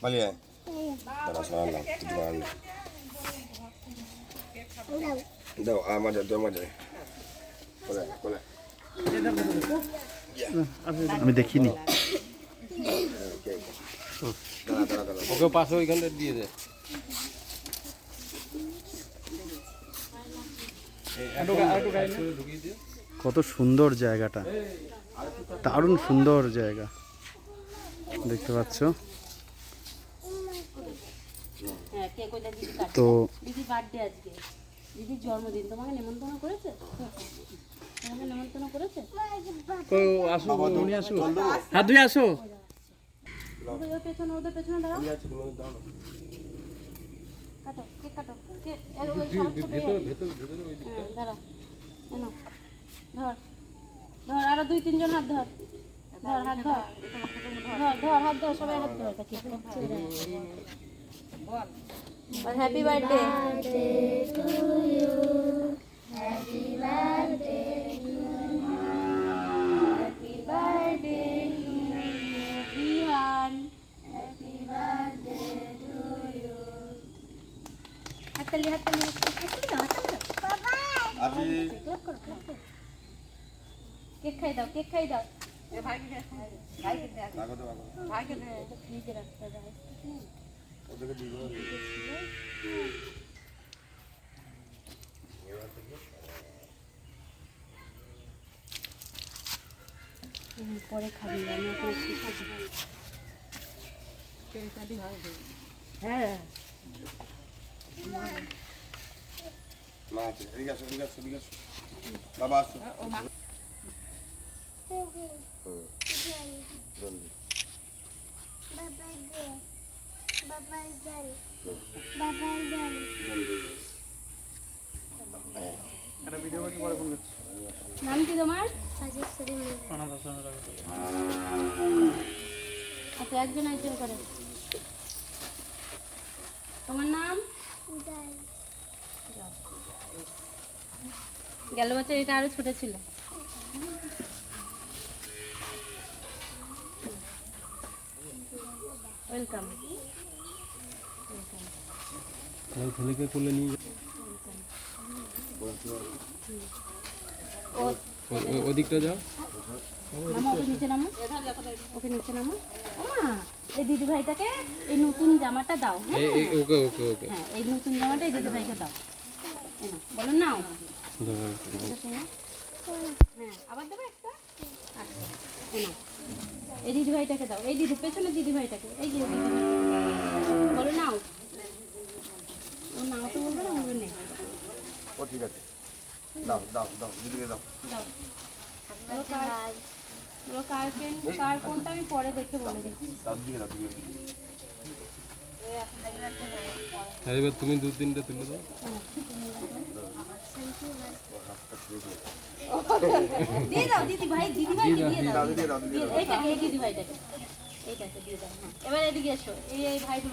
Vale, para salarla, tutti quanti. Daw, manja, daw manja. Qual è? আমি দেখিনি। ওকে পাশে ওইখানটা দিয়ে দে। কত সুন্দর জায়গাটা, দারুণ সুন্দর জায়গা দেখতে পাচ্ছ। তো দিদি বার্থডে আজকে, দিদির জন্মদিন, তোমাকে নেমন্তন্ন করেছে? তোমাকে নেমন্তন্ন করেছে? আসো, উনি আসো, হ্যাঁ তুই আসো। ওদের পেছনে, ওদের পেছনে দাঁড়াও। কাটো, কেক কাটো, কেক দাঁড়া, এনো ধর ধর, আরো 2-3 জন হাত ধর, ধর হাত ধর, ধর ধর হাত ধর, সবাই হাত ধর। Happy birthday to you, happy birthday to you, happy birthday to everyone, happy birthday to you. হাততালি হাততালি হাততালি দাও, হাততালি দাও বাবা। Happy ক্লাপ করো, ক্লাপ করো। কেক খাই দাও, কেক খাই দাও। এ ভাইকে দে, ভাইকে দে, ভাইকে দে, ফ্রিজে রাখতে দাও। ওদেরকে দিয়ে দাও। পরে খাবি, আমি ওকে হ্যাঁ মা আছে, এদিকে আসো, এদিকে আসো, এদিকে আসো। বাবা আসো। নাম কি তোমার? আচ্ছা, একজন একজন করে। তোমার নাম? গেল বছর এটা আরো ছোট ছিল। ওয়েলকাম। ছেলেকে কোলে নিয়ে ওদিকটা যাও। নামো, ওকে নিচে নামো, ওকে নিচে নামো। ওমা, এই দিদি ভাইটাকে এই নতুন জামাটা দাও। হ্যাঁ ওকে ওকে ওকে হ্যাঁ, এই নতুন জামাটা এই দিদি ভাইকে দাও। এই নাও, বলো নাও। হ্যাঁ, আবার দেবো একটা। আচ্ছা, এই নাও, এই দিদি ভাইটাকে দাও, এই দিদি পেছনে দিদি ভাইটাকে, এই যে দিদি ভাইটাকে বলো নাও। ও নাও তো বলবে না, বলবে নেই। ও ঠিক আছে, দাও দাও দাও, দিদিকে দাও। দাও। বলো কার পেন, কার কোনটা আমি পরে দেখে বলে দিচ্ছি। দাও, দিদিকে দাও, দিদিকে দাও। এবার তুমি 2-3টা তুলে দাও। দিয়ে দাও দিদি ভাই, দিদি ভাই দিয়ে দাও, দিদিকে দাও, দিদিকে দাও। এইটাকে, এই দিদি ভাইটাকে, এইটাকে দিয়ে দাও। হ্যাঁ, এবার এদিকে এসো, এই ভাইগুলো